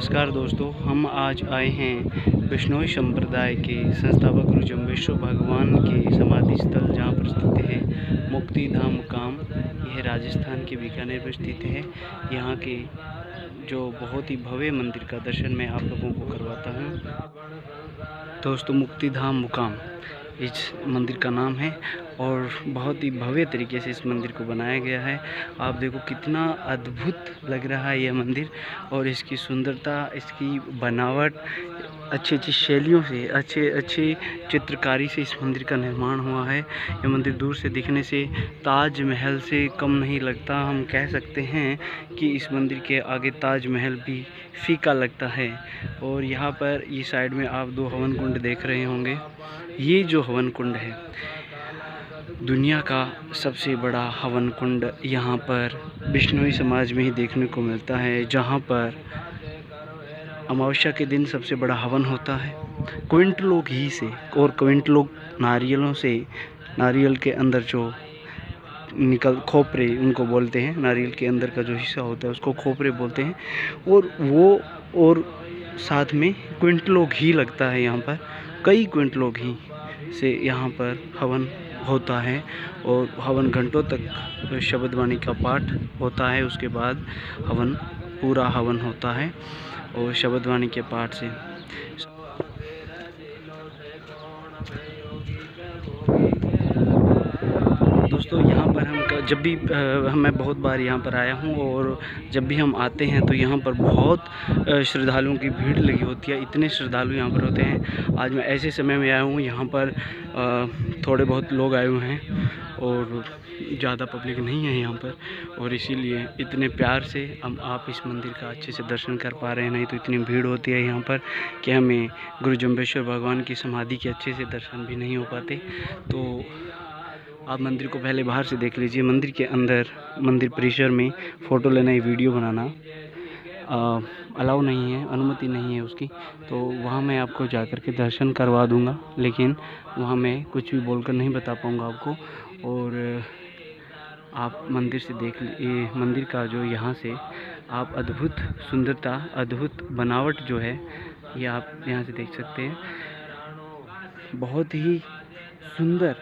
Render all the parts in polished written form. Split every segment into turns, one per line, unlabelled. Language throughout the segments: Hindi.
नमस्कार दोस्तों, हम आज आए हैं बिश्नोई संप्रदाय के संस्थापक गुरु जम्बेश्वर भगवान के समाधि स्थल जहाँ पर स्थित है मुक्तिधाम मुकाम। यह राजस्थान के बीकानेर पर स्थित है। यहाँ के जो बहुत ही भव्य मंदिर का दर्शन मैं आप लोगों को करवाता हूँ। दोस्तों, मुक्तिधाम मुकाम इस मंदिर का नाम है और बहुत ही भव्य तरीके से इस मंदिर को बनाया गया है। आप देखो कितना अद्भुत लग रहा है यह मंदिर, और इसकी सुंदरता, इसकी बनावट, अच्छी अच्छी शैलियों से, अच्छी चित्रकारी से इस मंदिर का निर्माण हुआ है। यह मंदिर दूर से दिखने से ताजमहल से कम नहीं लगता। हम कह सकते हैं कि इस मंदिर के आगे ताजमहल भी फीका लगता है। और यहाँ पर ये साइड में आप दो हवन कुंड देख रहे होंगे। ये जो हवन कुंड है, दुनिया का सबसे बड़ा हवन कुंड यहाँ पर बिश्नोई समाज में ही देखने को मिलता है, जहाँ पर अमावस्या के दिन सबसे बड़ा हवन होता है। क्विंटलों घी से और क्विंटलों नारियलों से, नारियल के अंदर जो खोपरे उनको बोलते हैं, नारियल के अंदर का जो हिस्सा होता है उसको खोपरे बोलते हैं। और साथ में क्विंटलों घी लगता है। यहाँ पर कई क्विंटलों घी से यहाँ पर हवन होता है और हवन घंटों तक शब्दवाणी का पाठ होता है। उसके बाद पूरा हवन होता है और शब्दवाणी के पाठ से दोस्तों, यहाँ पर मैं बहुत बार यहाँ पर आया हूँ, और जब भी हम आते हैं तो यहाँ पर बहुत श्रद्धालुओं की भीड़ लगी होती है। इतने श्रद्धालु यहाँ पर होते हैं। आज मैं ऐसे समय में आया हूँ, यहाँ पर थोड़े बहुत लोग आए हुए हैं और ज़्यादा पब्लिक नहीं है यहाँ पर, और इसीलिए इतने प्यार से आप इस मंदिर का अच्छे से दर्शन कर पा रहे हैं। नहीं तो इतनी भीड़ होती है यहाँ पर कि हमें गुरु जम्बेश्वर भगवान की समाधि के अच्छे से दर्शन भी नहीं हो पाते। तो आप मंदिर को पहले बाहर से देख लीजिए। मंदिर के अंदर, मंदिर परिसर में फ़ोटो लेना या वीडियो बनाना अलाउ नहीं है, अनुमति नहीं है उसकी। तो वहाँ मैं आपको जा कर के दर्शन करवा दूँगा, लेकिन वहाँ मैं कुछ भी बोलकर नहीं बता पाऊँगा आपको। और आप मंदिर से देख लीजिए, मंदिर का जो यहाँ से आप अद्भुत सुंदरता, अद्भुत बनावट जो है, ये आप यहाँ से देख सकते हैं। बहुत ही सुंदर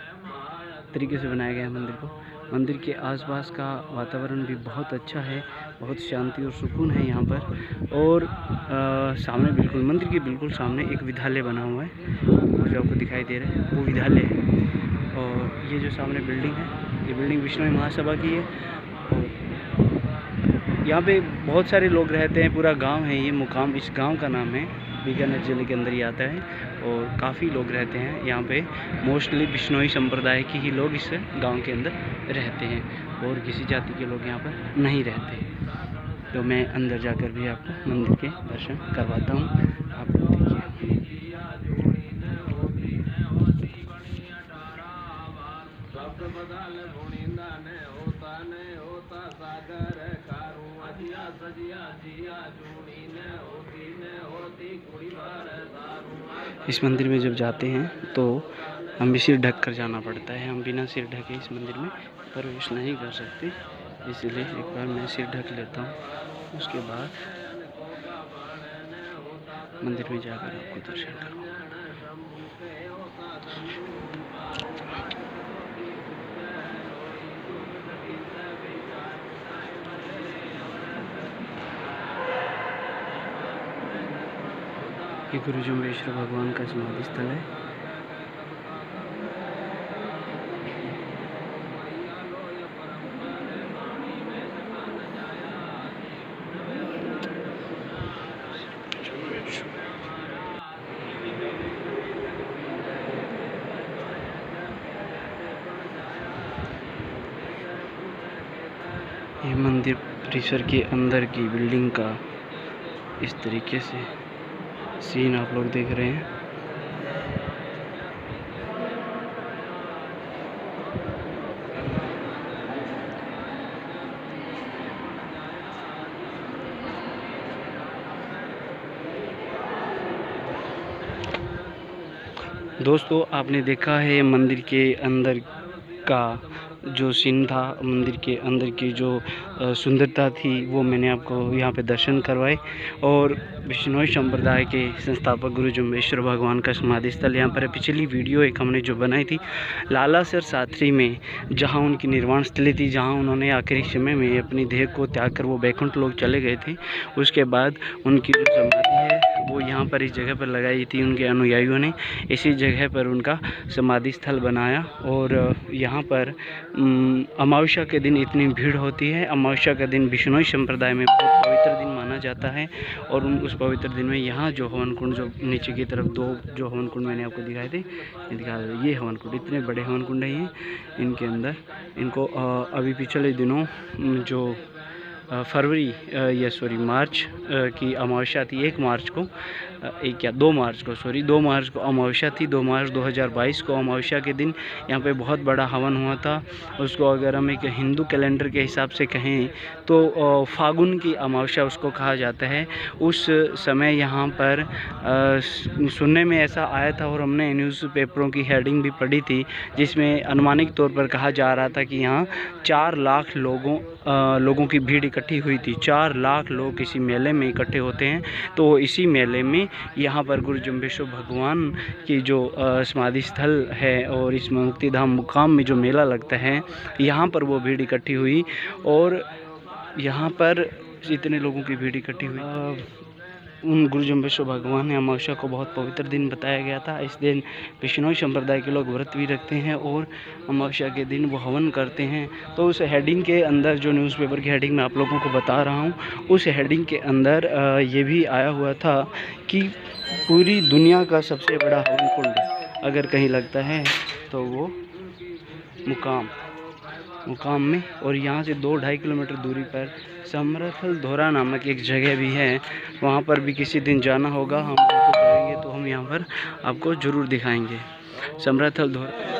तरीके से बनाया गया है मंदिर को। मंदिर के आसपास का वातावरण भी बहुत अच्छा है, बहुत शांति और सुकून है यहाँ पर। और सामने बिल्कुल मंदिर के बिल्कुल सामने एक विद्यालय बना हुआ है, वो जो आपको दिखाई दे रहा है वो विद्यालय है। और ये जो सामने बिल्डिंग है, ये बिल्डिंग बिश्नोई महासभा की है। और यहाँ पे बहुत सारे लोग रहते हैं, पूरा गाँव है ये मुकाम। इस गाँव का नाम है, बीकानेर जिले के अंदर ही आता है, और काफ़ी लोग रहते हैं यहाँ पे। मोस्टली बिश्नोई संप्रदाय के ही लोग इस गांव के अंदर रहते हैं, और किसी जाति के लोग यहाँ पर नहीं रहते। तो मैं अंदर जाकर भी आपको मंदिर के दर्शन करवाता हूँ। आप देखिए, इस मंदिर में जब जाते हैं तो हमें सिर ढक कर जाना पड़ता है। हम बिना सिर ढके इस मंदिर में प्रवेश नहीं कर सकते, इसलिए एक बार मैं सिर ढक लेता हूँ। उसके बाद मंदिर में जाकर आपको दर्शन करूँगा। ये गुरु जम्बेश्वर भगवान का समाधि स्थल है। ये मंदिर परिसर के अंदर की बिल्डिंग का इस तरीके से सीन आप लोग देख रहे हैं। दोस्तों, आपने देखा है मंदिर के अंदर का जो सीन था, मंदिर के अंदर की जो सुंदरता थी, वो मैंने आपको यहाँ पे दर्शन करवाए। और बिश्नोई संप्रदाय के संस्थापक गुरु जम्बेश्वर भगवान का समाधि स्थल यहाँ पर है। पिछली वीडियो एक हमने जो बनाई थी लालासर साथरी में, जहाँ उनकी निर्वाण स्थली थी, जहाँ उन्होंने आखिरी समय में अपनी देह को त्याग कर वो बैकुंठ लोक चले गए थे। उसके बाद उनकी जो समाधि है वो यहाँ पर इस जगह पर लगाई थी। उनके अनुयायियों ने इसी जगह पर उनका समाधि स्थल बनाया। और यहाँ पर अमावस्या के दिन इतनी भीड़ होती है। अमावस्या का दिन बिश्नोई संप्रदाय में बहुत पवित्र दिन माना जाता है। और उस पवित्र दिन में यहाँ जो हवन कुंड, जो नीचे की तरफ 2 जो हवन कुंड मैंने आपको दिखाए थे, ये हवन कुंड, इतने बड़े हवन कुंड हैं ये। इनके अंदर इनको अभी पिछले दिनों जो मार्च की अमावस्या थी, 2 मार्च को अमावस्या थी। 2 मार्च 2022 को अमावस्या के दिन यहाँ पे बहुत बड़ा हवन हुआ था। उसको अगर हम एक हिंदू कैलेंडर के हिसाब से कहें तो फागुन की अमावस्या उसको कहा जाता है। उस समय यहाँ पर सुनने में ऐसा आया था, और हमने न्यूज़पेपरों की हेडिंग भी पढ़ी थी, जिसमें अनुमानिक तौर पर कहा जा रहा था कि यहाँ 4 लाख लोगों की भीड़ इकट्ठी हुई थी। 4 लाख लोग इसी मेले में इकट्ठे होते हैं। तो इसी मेले में यहाँ पर गुरु जम्बेश्वर भगवान की जो समाधि स्थल है और इस मुक्तिधाम मुकाम में जो मेला लगता है, यहाँ पर वो भीड़ इकट्ठी हुई। और यहाँ पर इतने लोगों की भीड़ इकट्ठी हुई। उन गुरु जम्बेश्वर भगवान ने अमावस्या को बहुत पवित्र दिन बताया गया था। इस दिन बिश्नोई संप्रदाय के लोग व्रत भी रखते हैं और अमावस्या के दिन वो हवन करते हैं। तो उस हेडिंग के अंदर, जो न्यूज़पेपर की हेडिंग मैं आप लोगों को बता रहा हूँ, उस हेडिंग के अंदर ये भी आया हुआ था कि पूरी दुनिया का सबसे बड़ा हवन कुंड अगर कहीं लगता है तो वो मुकाम में। और यहाँ से 2-2.5 किलोमीटर दूरी पर समरथल धोरा नामक एक जगह भी है। वहाँ पर भी किसी दिन जाना होगा, हम आपको कहेंगे तो हम यहाँ पर आपको ज़रूर दिखाएंगे। समरथल धोरा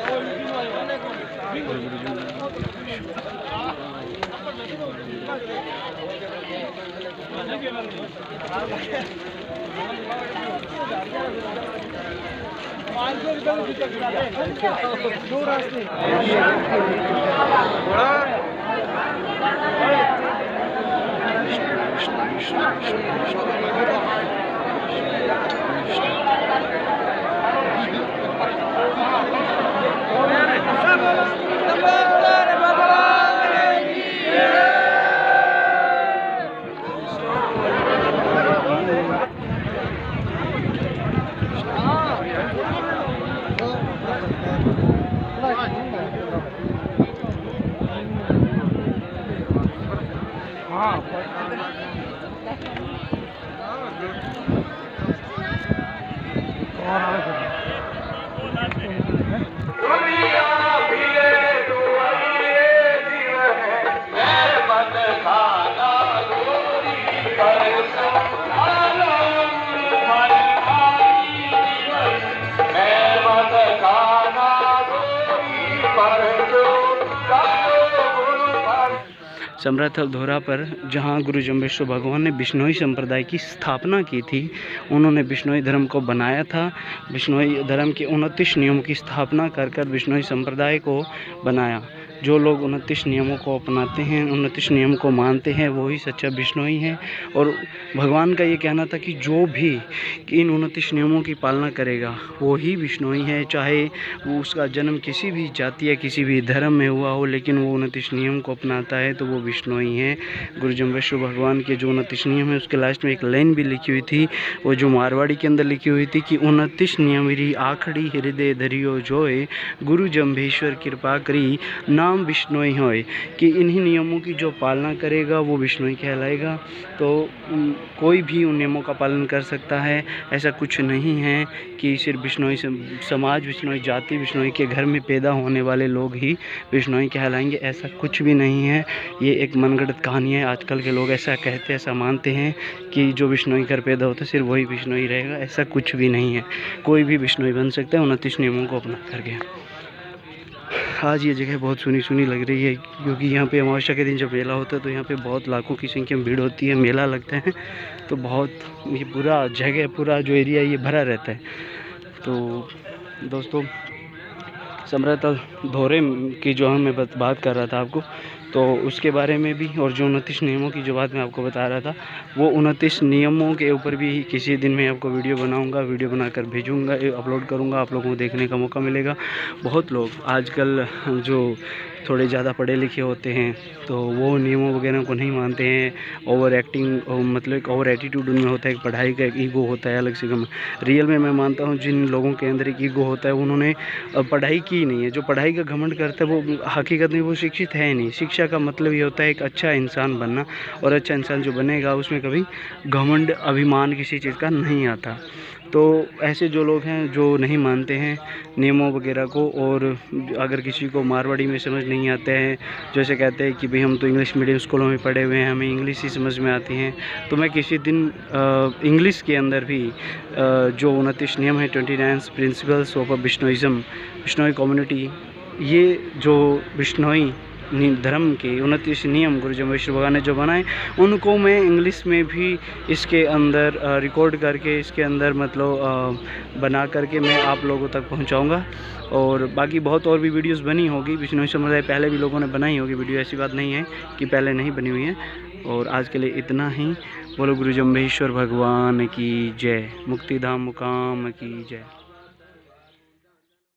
समरथल धोरा पर जहाँ गुरु जम्बेश्वर भगवान ने बिश्नोई संप्रदाय की स्थापना की थी, उन्होंने बिश्नोई धर्म को बनाया था। बिश्नोई धर्म के 29 नियमों की स्थापना कर बिश्नोई संप्रदाय को बनाया। जो लोग 29 नियमों को अपनाते हैं, 29 नियम को मानते हैं, वही सच्चा बिश्नोई है। और भगवान का ये कहना था कि जो भी इन 29 नियमों की पालना करेगा वो ही बिश्नोई है, चाहे वो उसका जन्म किसी भी जाति या किसी भी धर्म में हुआ हो, लेकिन वो 29 नियम को अपनाता है तो वो बिश्नोई है। गुरु जम्बेश्वर भगवान के जो 29 नियम है, उसके लास्ट में एक लाइन भी लिखी हुई थी, वो जो मारवाड़ी के अंदर लिखी हुई थी कि 29 नियम मेरी आखड़ी हृदय धरियो जोए, गुरु जम्बेश्वर कृपा करी नाम बिश्नोई होए। कि इन्हीं नियमों की जो पालना करेगा वो बिश्नोई कहलाएगा। तो कोई भी उन नियमों का पालन कर सकता है। ऐसा कुछ नहीं है कि सिर्फ बिश्नोई समाज, बिश्नोई जाति, बिश्नोई के घर में पैदा होने वाले लोग ही बिश्नोई कहलाएंगे, ऐसा कुछ भी नहीं है। ये एक मनगढ़ंत कहानी है। आजकल के लोग ऐसा कहते हैं, ऐसा मानते हैं कि जो बिश्नोई घर पैदा होता है सिर्फ वही बिश्नोई रहेगा। ऐसा कुछ भी नहीं है। कोई भी बिश्नोई बन सकता है 29 नियमों को अपना करके। आज ये जगह बहुत सुनी सुनी लग रही है, क्योंकि यहाँ पे अमावस्या के दिन जब मेला होता है तो यहाँ पे बहुत लाखों की संख्या में भीड़ होती है। मेला लगता है तो बहुत, ये पूरा जगह, पूरा जो एरिया ये भरा रहता है। तो दोस्तों, समरतल धोरे की जो मैं बात कर रहा था आपको, तो उसके बारे में भी, और जो 29 नियमों की जो बात मैं आपको बता रहा था, वो 29 नियमों के ऊपर भी किसी दिन मैं आपको वीडियो बनाऊंगा, वीडियो बनाकर भेजूंगा, अपलोड करूंगा, आप लोगों को देखने का मौका मिलेगा। बहुत लोग आजकल जो थोड़े ज़्यादा पढ़े लिखे होते हैं तो वो नियमों वगैरह को नहीं मानते हैं, ओवर एक्टिंग, मतलब एक ओवर एटीट्यूड उनमें होता है, एक पढ़ाई का एक ईगो होता है अलग से कम। रियल में मैं मानता हूँ जिन लोगों के अंदर एक ईगो होता है उन्होंने पढ़ाई की नहीं है। जो पढ़ाई का घमंड करता है वो हकीकत में वो शिक्षित है नहीं। शिक्षा का मतलब ये होता है एक अच्छा इंसान बनना, और अच्छा इंसान जो बनेगा उसमें कभी घमंड, अभिमान किसी चीज़ का नहीं आता। तो ऐसे जो लोग हैं जो नहीं मानते हैं नियमों वगैरह को, और अगर किसी को मारवाड़ी में समझ नहीं आते हैं, जैसे कहते हैं कि भाई हम तो इंग्लिश मीडियम स्कूलों में पढ़े हुए हैं, हमें इंग्लिश ही समझ में आती हैं, तो मैं किसी दिन इंग्लिश के अंदर भी जो 29 नियम है, 29 प्रिंसिपल्स ऑफ बिश्नोइज़म, बिश्नोई कम्युनिटी, ये जो बिश्नोई धर्म के 29 नियम गुरु जम्बेश्वर भगवान ने जो बनाए, उनको मैं इंग्लिश में भी इसके अंदर रिकॉर्ड करके, इसके अंदर मतलब बना करके मैं आप लोगों तक पहुंचाऊंगा। और बाकी बहुत और भी वीडियोस बनी होगी बिश्नोई समुदाय, पहले भी लोगों ने बनाई होगी वीडियो, ऐसी बात नहीं है कि पहले नहीं बनी हुई है। और आज के लिए इतना ही। बोलो गुरु जम्बेश्वर भगवान की जय, मुक्तिधाम मुकाम की जय।